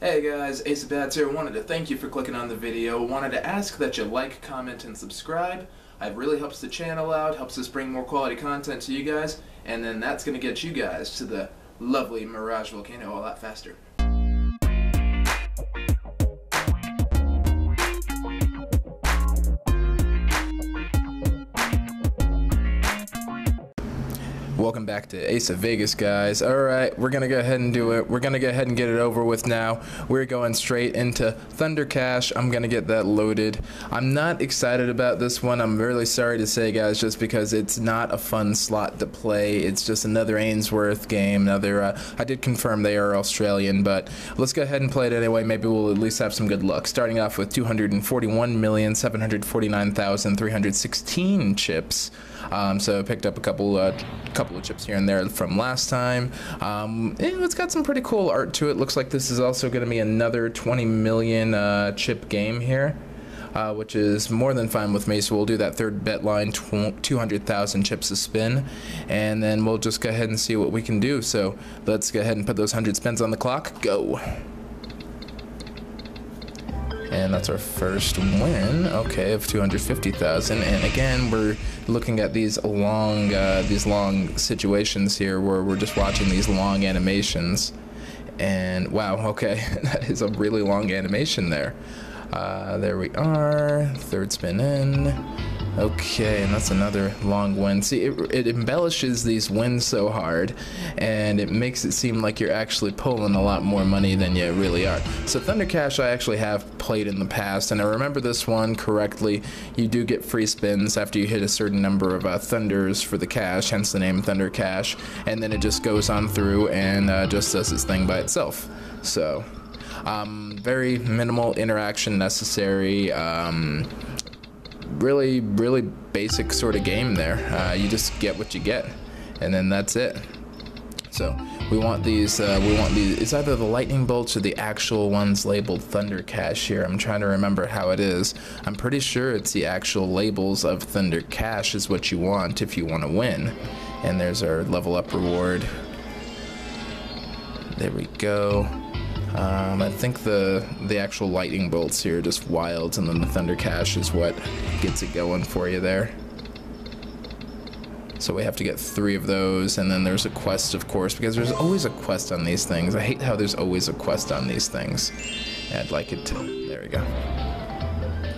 Hey guys, Ace of Bats here. Wanted to thank you for clicking on the video. Wanted to ask that you like, comment, and subscribe. It really helps the channel out, helps us bring more quality content to you guys, and then that's going to get you guys to the lovely Mirage Volcano a lot faster. Welcome back to Ace of Vegas, guys. Alright, we're gonna go ahead and do it. We're gonna go ahead and get it over with now. We're going straight into Thunder Cash. I'm gonna get that loaded. I'm not excited about this one. I'm really sorry to say, guys, just because it's not a fun slot to play. It's just another Ainsworth game. Another, I did confirm they are Australian, but let's go ahead and play it anyway. Maybe we'll at least have some good luck. Starting off with 241,749,316 chips. So I picked up a couple of chips here and there from last time. It's got some pretty cool art to it. Looks like this is also going to be another 20 million chip game here, which is more than fine with me. So we'll do that third bet line, 200,000 chips a spin, and then we'll just go ahead and see what we can do. So let's go ahead and put those 100 spins on the clock. Go. And that's our first win, okay, of 250,000. And again, we're looking at these long situations here where we're just watching these long animations. And wow, okay, that is a really long animation there. There we are, third spin in. Okay, and that's another long win. See, it embellishes these wins so hard, and it makes it seem like you're actually pulling a lot more money than you really are. So Thunder Cash I actually have played in the past, and I remember this one correctly. You do get free spins after you hit a certain number of thunders for the cash, hence the name Thunder Cash, and then it just goes on through and just does its thing by itself. So, very minimal interaction necessary. Really basic sort of game there. You just get what you get, and then that's it. So we want these it's either the lightning bolts or the actual ones labeled Thunder Cash here. I'm trying to remember how it is. I'm pretty sure it's the actual labels of Thunder Cash is what you want if you want to win. And there's our level up reward. There we go. I think the actual lightning bolts here are just wilds, and then the Thunder Cash is what gets it going for you there. So we have to get 3 of those, and then there's a quest, of course, because there's always a quest on these things. I hate how there's always a quest on these things. I'd like it to... There we go.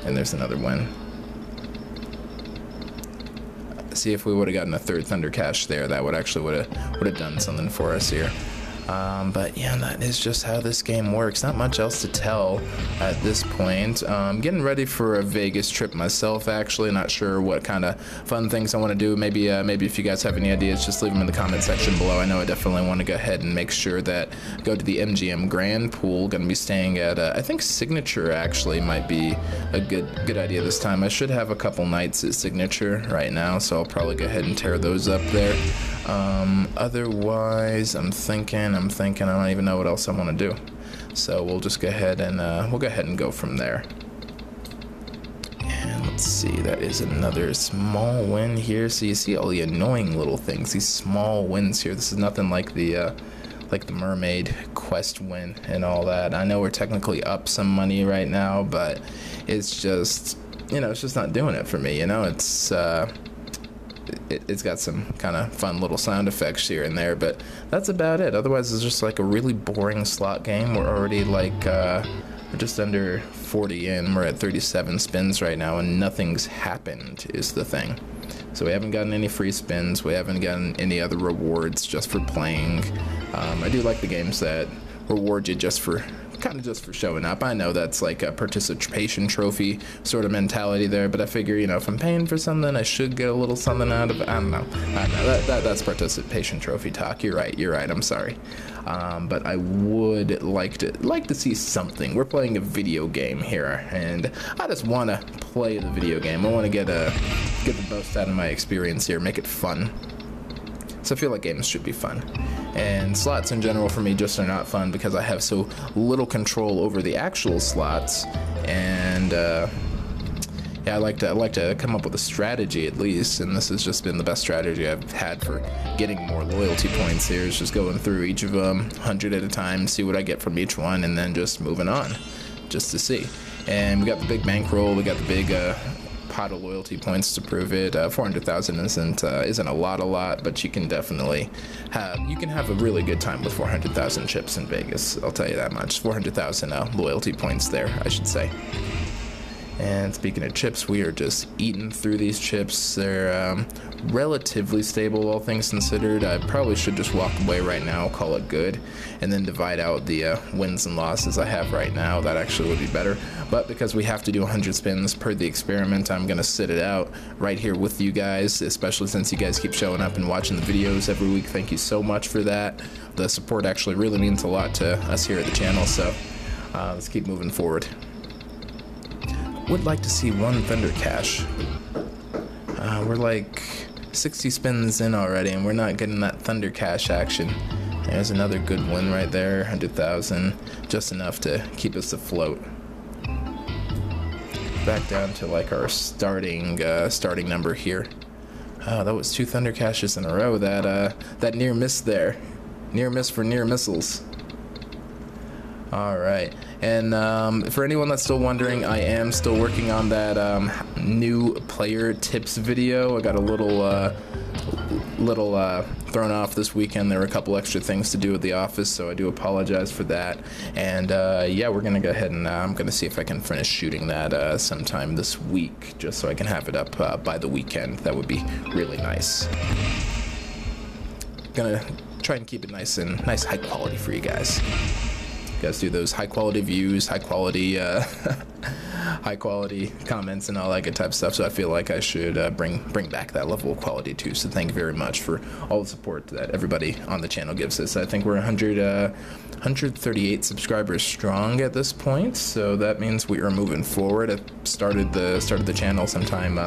And there's another win. See, if we would have gotten a third Thunder Cash there, that would actually would have done something for us here. But yeah, that is just how this game works. Not much else to tell at this point. Getting ready for a Vegas trip myself, actually. Not sure what kind of fun things I want to do. Maybe if you guys have any ideas, just leave them in the comment section below. I know I definitely want to go ahead and make sure that go to the MGM Grand Pool. Going to be staying at, I think Signature actually might be a good idea this time. I should have a couple nights at Signature right now, so I'll probably go ahead and tear those up there. Otherwise, I'm thinking, I don't even know what else I want to do. So we'll just go ahead and, go from there. And let's see, that is another small win here. So you see all the annoying little things, these small wins here. This is nothing like the mermaid quest win and all that. I know we're technically up some money right now, but it's just, it's just not doing it for me, It's got some kind of fun little sound effects here and there, but that's about it. Otherwise, it's just like a really boring slot game. We're already like, we're just under 40 in. We're at 37 spins right now, and nothing's happened is the thing. So we haven't gotten any free spins. We haven't gotten any other rewards just for playing. I do like the games that reward you just for showing up. I know that's like a participation trophy sort of mentality there, but I figure, if I'm paying for something, I should get a little something out of it. I don't know. That's participation trophy talk. You're right. I'm sorry. But I would like to see something. We're playing a video game here, and I just want to play the video game. I want to get the most out of my experience here, make it fun. So I feel like games should be fun. And slots in general for me just are not fun because I have so little control over the actual slots. And yeah, I like to come up with a strategy at least, and this has just been the best strategy I've had for getting more loyalty points here. Is just going through each of them 100 at a time, see what I get from each one, and then just moving on, just to see. And we got the big bankroll, we got the big pot of loyalty points to prove it. 400,000 isn't a lot, but you can definitely have a really good time with 400,000 chips in Vegas. I'll tell you that much. 400,000 loyalty points there, I should say. And speaking of chips, we are just eating through these chips. They're relatively stable, all things considered. I probably should just walk away right now, call it good, and then divide out the wins and losses I have right now. That actually would be better. But because we have to do 100 spins per the experiment, I'm going to sit it out right here with you guys, especially since you guys keep showing up and watching the videos every week. Thank you so much for that. The support actually really means a lot to us here at the channel, so let's keep moving forward. Would like to see one Thunder Cash. We're like 60 spins in already, and we're not getting that Thunder Cash action. There's another good win right there, 100,000, just enough to keep us afloat. Back down to like our starting number here. Oh, that was 2 Thunder Cashes in a row. That near miss there, near miss for near missiles. All right, and for anyone that's still wondering, I am still working on that new player tips video. I got a little thrown off this weekend. There were a couple extra things to do at the office, so I do apologize for that. And yeah, we're gonna go ahead and I'm gonna see if I can finish shooting that sometime this week, just so I can have it up by the weekend. That would be really nice. Gonna try and keep it nice high quality for you guys. You guys do those high quality views, high quality comments and all that good type of stuff, so I feel like I should bring back that level of quality too. So thank you very much for all the support that everybody on the channel gives us. I think we're 138 subscribers strong at this point, so that means we are moving forward. I started the channel sometime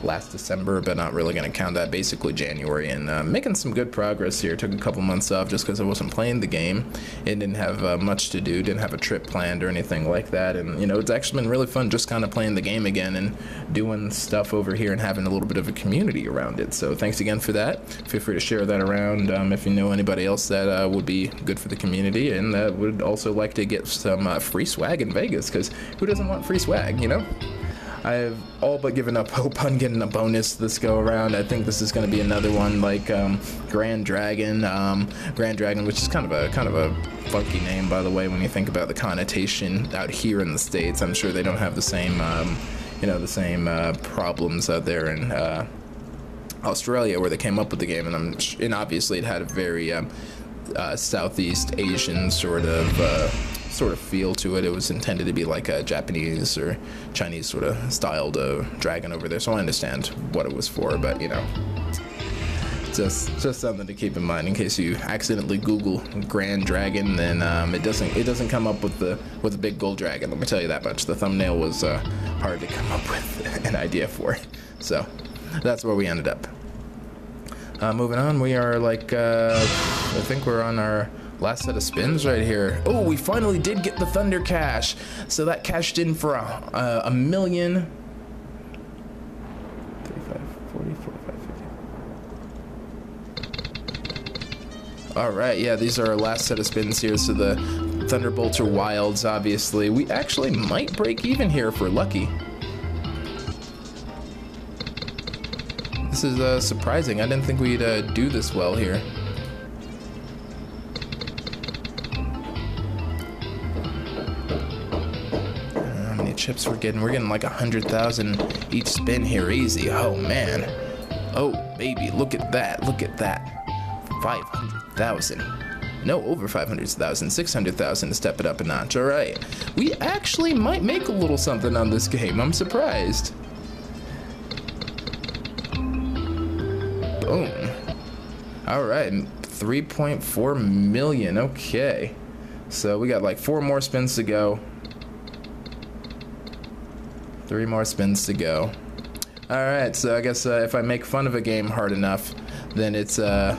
last December, but not really going to count that, basically January, and making some good progress here. Took a couple months off just because I wasn't playing the game and didn't have much to do, didn't have a trip planned or anything like that. And you know, it's actually been really fun just kind of playing the game again and doing stuff over here and having a little bit of a community around it. So thanks again for that. Feel free to share that around if you know anybody else that would be good for the community and that would also like to get some free swag in Vegas, because who doesn't want free swag, you know? I've all but given up hope on getting a bonus this go around. I think this is going to be another one like Grand Dragon, which is kind of a funky name, by the way, when you think about the connotation out here in the States. I'm sure they don't have the same, problems out there in Australia where they came up with the game, and obviously it had a very Southeast Asian sort of feel to it. It was intended to be like a Japanese or Chinese sort of styled dragon over there, so I understand what it was for, but you know, just something to keep in mind in case you accidentally Google Grand Dragon. Then it doesn't come up with a big gold dragon. Let me tell you that much. The thumbnail was hard to come up with an idea for, so that's where we ended up. Moving on, we are like I think we're on our last set of spins right here. Oh, we finally did get the Thunder Cash. So that cashed in for a million. 35, 40, 45, 50. All right, yeah, these are our last set of spins here. So the Thunderbolts are wilds, obviously. We actually might break even here if we're lucky. This is surprising. I didn't think we'd do this well here. Chips we're getting like 100,000 each spin here, easy. Oh man, oh baby, look at that, 500,000, no, over 500,000, 600,000 to step it up a notch. All right, we actually might make a little something on this game. I'm surprised. Boom. All right, 3.4 million. Okay, so we got like 4 more spins to go. 3 more spins to go. All right, so I guess if I make fun of a game hard enough, then it's gonna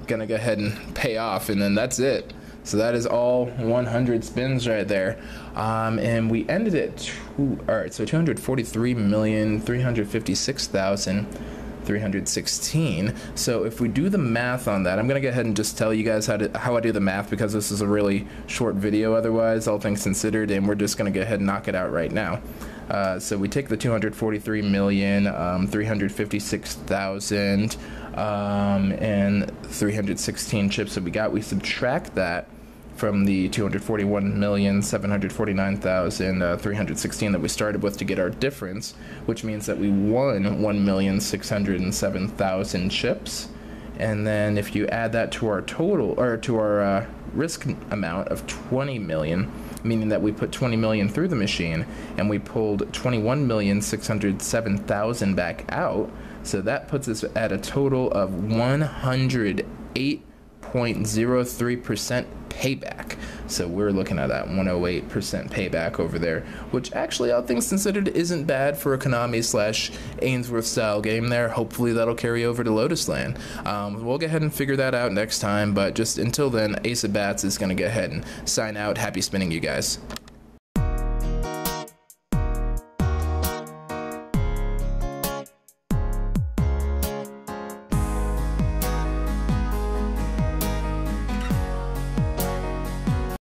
go ahead and pay off, and then that's it. So that is all 100 spins right there. And we ended at all right, so 243,356,316. So if we do the math on that, I'm gonna go ahead and just tell you guys how I do the math, because this is a really short video otherwise, all things considered, and we're just gonna go ahead and knock it out right now. So we take the 243,356,000 and 316 chips that we got. We subtract that from the 241,749,316 that we started with to get our difference, which means that we won 1,607,000 chips. And then if you add that to our total, or to our risk amount of 20 million, meaning that we put 20 million through the machine and we pulled 21,607,000 back out, so that puts us at a total of 108.03% payback. So we're looking at that 108% payback over there, which actually, all things considered, isn't bad for a Konami / Ainsworth style game there. Hopefully that'll carry over to Lotus Land. We'll go ahead and figure that out next time, but just until then, Ace of Bats is going to go ahead and sign out. Happy spinning, you guys.